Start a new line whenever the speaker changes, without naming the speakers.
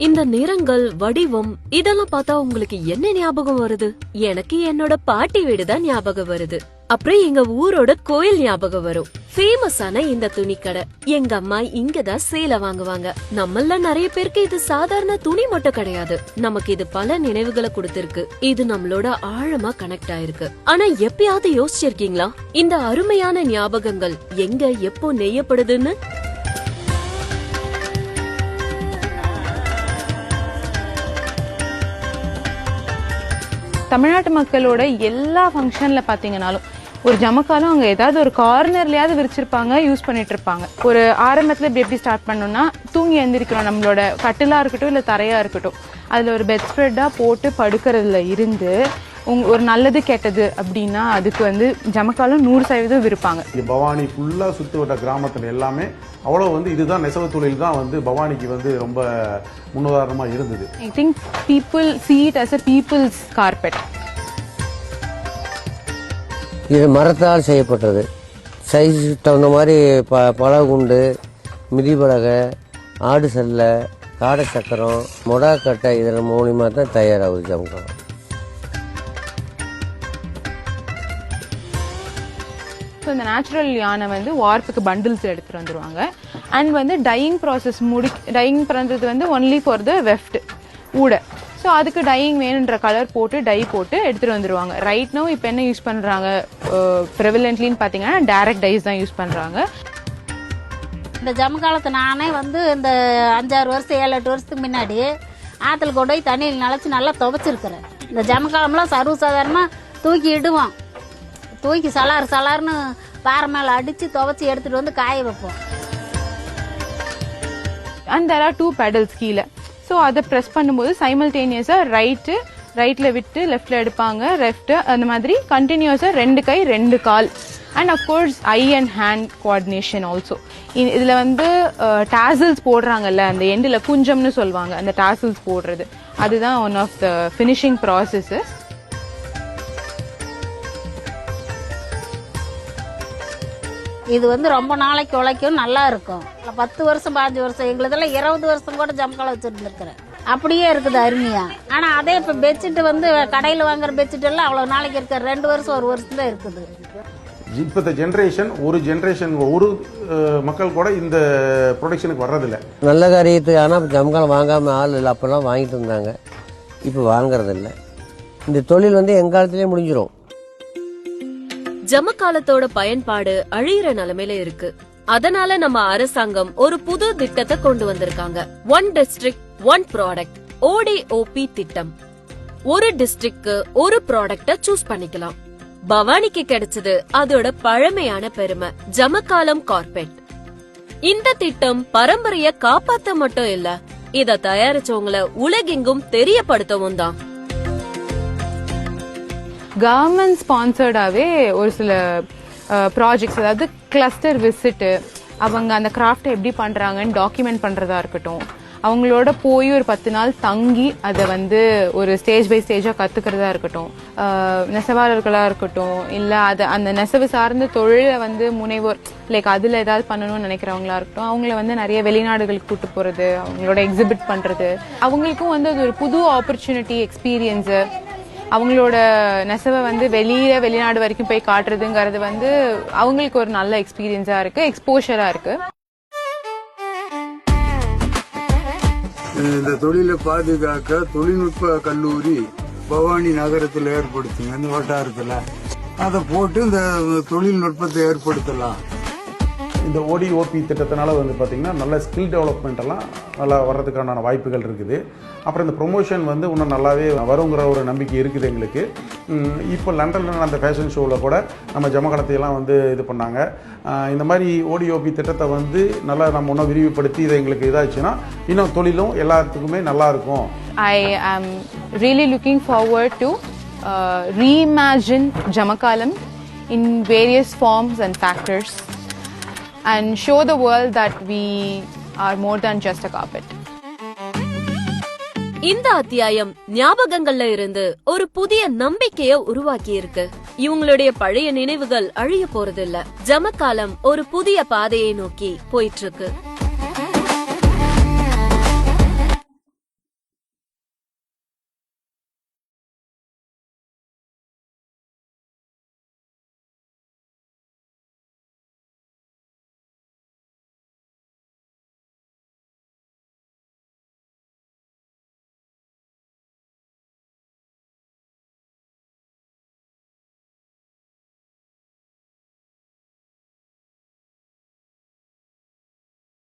இந்த நிறங்கள் வடிவம் இதெல்லாம் பார்த்தா உங்களுக்கு என்ன ஞாபகம் வருது? எனக்கு என்னோட பாட்டி வீடுதான் ஞாபகம் வருது. அப்புறம் எங்க ஊரோட கோயில் ஞாபகம் வரும். ஃபேமஸான இந்த துணிக்கடை. எங்க அம்மா இங்கதான் சேலை வாங்குவாங்க. நம்மள நிறைய பேருக்கு இது சாதாரண துணி மட்டும் கிடையாது. நமக்கு இது பல நினைவுகளை கொடுத்திருக்கு. இது நம்மளோட ஆழமா கனெக்ட் ஆயிருக்கு. ஆனா எப்பயாவது யோசிச்சிருக்கீங்களா இந்த அருமையான ஞாபகங்கள் எங்க எப்போ நெய்யப்படுதுன்னு?
தமிழ்நாட்டு மக்களோட எல்லா ஃபங்க்ஷன்ல பாத்தீங்கன்னாலும் ஒரு ஜமக்காலம் அங்க ஏதாவது ஒரு கார்னர்லயாவது விரிச்சிருப்பாங்க, யூஸ் பண்ணிட்டு இருப்பாங்க. ஒரு ஆரம்பத்துல எப்படி ஸ்டார்ட் பண்ணோம்னா, தூங்கி எழுந்திருக்கிறோம், நம்மளோட கட்டிலா இருக்கட்டும் இல்ல தரையா இருக்கட்டும், அதுல ஒரு பெட் ஸ்ப்ரெட்டா போட்டு படுக்கிறதுல இருந்து ஒரு நல்லது கெட்டது அப்படின்னா அதுக்கு ஜமக்காலம் 100% விருப்பாங்க.
பவானி ஃபுல்லா சுத்து வட்ட கிராமத்துல எல்லாமே அவ்வளவு இதுதான் நெசவு தொழில் தான் பவானிக்கு ரொம்ப முன்னுதாரணமா இருந்தது.
I think people see it as a people's carpet.
இது மரத்தால் செய்யப்பட்டது. சைஸ் தகுந்த மாதிரி பலகுண்டு, மிதிபலகை, ஆடு சல்லை, காடை சக்கரம், மொடாக்கட்டை இதன் மூலியமாக தான் தயாராகுது ஜமக்காலம்.
இந்த நேச்சுரல் யானை வார்ப்புக்கு பண்டில்ஸ் எடுத்துட்டு வந்துருவாங்க. அண்ட் டையிங் ப்ராசஸ் டையிங் பண்றது ஒன்லி ஃபார் த வெஃப்ட் ஊட. ஸோ அதுக்கு டையிங் வேணுன்ற கலர் போட்டு டை போட்டு எடுத்துட்டு வந்துருவாங்க. ரைட் நோ இப்போ என்ன யூஸ் பண்றாங்க ப்ரெவலன்ட்லின்னு பார்த்தீங்கன்னா டைரக்ட் டைஸ் தான் யூஸ் பண்றாங்க.
இந்த ஜமக்காலத்தை நானே இந்த 5-6 வருஷம் 7-8 வருஷத்துக்கு முன்னாடி ஆற்றுல கொண்டு போய் தண்ணியில் நினச்சி நல்லா துவைச்சிருக்கிறேன். இந்த ஜமக்காலம்லாம் சர்வசாதாரணமாக தூக்கி இடுவோம். தூக்கி சலார்னு பாறை மேலே அடித்து துவைச்சி எடுத்துட்டு காய வைப்போம்.
அண்ட் தேர் ஆர் 2 pedals கீழே. ஸோ அதை ப்ரெஸ் பண்ணும்போது சைமல்டேனியஸாக ரைட்டில் விட்டு லெஃப்டில் எடுப்பாங்க, லெஃப்ட் அந்த மாதிரி கண்டினியூஸாக 2 கை 2 கால். And of course eye and hand coordination also. இதில் டாசல்ஸ் போடுறாங்கல்ல, அந்த எண்டில் குஞ்சம்னு சொல்லுவாங்க, அந்த டாசல்ஸ் போடுறது அதுதான் one of the finishing processes.
இது ரொம்ப நாளைக்கு உழைக்கும், நல்லா இருக்கும். 10 வருஷம் 15 வருஷம் எங்களுதெல்லாம் 20 வருஷம் கூட ஜமக்காலம் வச்சுருந்துருக்கிறேன். அப்படியே இருக்குது அருமையா. ஆனா அதே இப்ப பெட்ஷீட் கடையில் வாங்குற பெட்ஷீட் எல்லாம் அவ்வளவு நாளைக்கு இருக்க 2 வருஷம் 1 வருஷம் தான் இருக்குது.
இப்பத்த ஜென்ரேஷன் ஒரு மக்கள் கூட இந்த ப்ரொடக்ஷனுக்கு வர்றதில்ல.
நல்ல காரியத்துக்கு ஆனால் ஜமக்காலம் வாங்காம ஆள் இல்லை. அப்பெல்லாம் வாங்கிட்டு இருந்தாங்க, இப்போ வாங்குறதில்ல. இந்த தொழில் எங்காலத்திலே முடிஞ்சிடும்.
ஜமக்காலத்தோட பயன்பாடு அழியிற நிலைமையில இருக்கு. அதனால நம்ம அரசாங்கம் ஒரு புது திட்டத்தை கொண்டு வந்திருக்காங்க. 1 district 1 product ODOP திட்டம். ஒரு டிஸ்ட்ரிக்ட்க்கு ஒரு ப்ராடக்ட சூஸ் பண்ணிக்கலாம். பவானிக்கு கிடைச்சது அதோட பழமையான பெருமை, ஜமக்காலம் கார்பெட். இந்த திட்டம் பரம்பரைய காப்பாத்த மட்டும் இல்ல, இத தயாரிச்சவங்கள உலகெங்கும் தெரியப்படுத்தவும் தான்.
கவர்மெண்ட் ஸ்பான்சர்டாவே ஒரு சில ப்ராஜெக்ட்ஸ், அதாவது கிளஸ்டர் விசிட்டு, அவங்க அந்த கிராஃப்டை எப்படி பண்றாங்கன்னு டாக்குமெண்ட் பண்றதா இருக்கட்டும், அவங்களோட போய் ஒரு 10 நாள் தங்கி அதை ஒரு ஸ்டேஜ் பை ஸ்டேஜா கத்துக்கிறதா இருக்கட்டும், நெசவாளர்களா இருக்கட்டும், இல்ல அந்த நெசவு சார்ந்த தொழிலை முனைவோர் லைக் அதுல ஏதாவது பண்ணணும்னு நினைக்கிறவங்களா இருக்கட்டும், அவங்கள நிறைய வெளிநாடுகளுக்கு கூட்டு போறது, அவங்களோட எக்ஸிபிட் பண்றது, அவங்களுக்கும் அது ஒரு புது ஆப்பர்ச்சுனிட்டி, எக்ஸ்பீரியன்ஸ். அவங்களோட நெசவை வெளிநாடு வரைக்கும் போய் காட்டுறதுங்கிறது அவங்களுக்கு ஒரு நல்ல எக்ஸ்பீரியன்ஸா இருக்கு, எக்ஸ்போஷரா இருக்கு.
இந்த தொழிலை பாதுகாக்க தொழில்நுட்ப கல்லூரி பவானி நகரத்தில் ஏற்படுத்துங்க, இந்த வட்டாரத்தில் அதை போட்டு இந்த தொழில்நுட்பத்தை ஏற்படுத்தலாம்.
இந்த ஓடிஓபி திட்டத்தினால பாத்தீங்கன்னா நல்ல ஸ்கில் டெவலப்மெண்ட் எல்லாம் நல்லா வர்றதுக்கான வாய்ப்புகள் இருக்குது. அப்புறம் இந்த ப்ரொமோஷன் இன்னும் நல்லாவே வருங்கிற ஒரு நம்பிக்கை இருக்குது எங்களுக்கு. இப்போ லண்டனில் நடந்த ஃபேஷன் ஷோவில் கூட நம்ம ஜமக்காலத்தையெல்லாம் இது பண்ணாங்க. இந்த மாதிரி ஓடிஓபி திட்டத்தை நல்லா நம்ம இன்னும் விரிவுபடுத்தி இதை எங்களுக்கு இதாச்சுன்னா இன்னும் தொழிலும் எல்லாத்துக்குமே நல்லா இருக்கும்.
I am really looking forward to reimagine Jamakalam in various forms and factors and show the world that we are more than just a carpet.
இந்த அத்தியாயம் ஞாபகங்கள்ல இருந்து ஒரு புதிய நம்பிக்கைய உருவாக்கி இருக்கு. இவங்களுடைய பழைய நினைவுகள் அழிய போறதில்ல. ஜமக்காலம் ஒரு புதிய பாதையை நோக்கி போயிட்டு இருக்கு.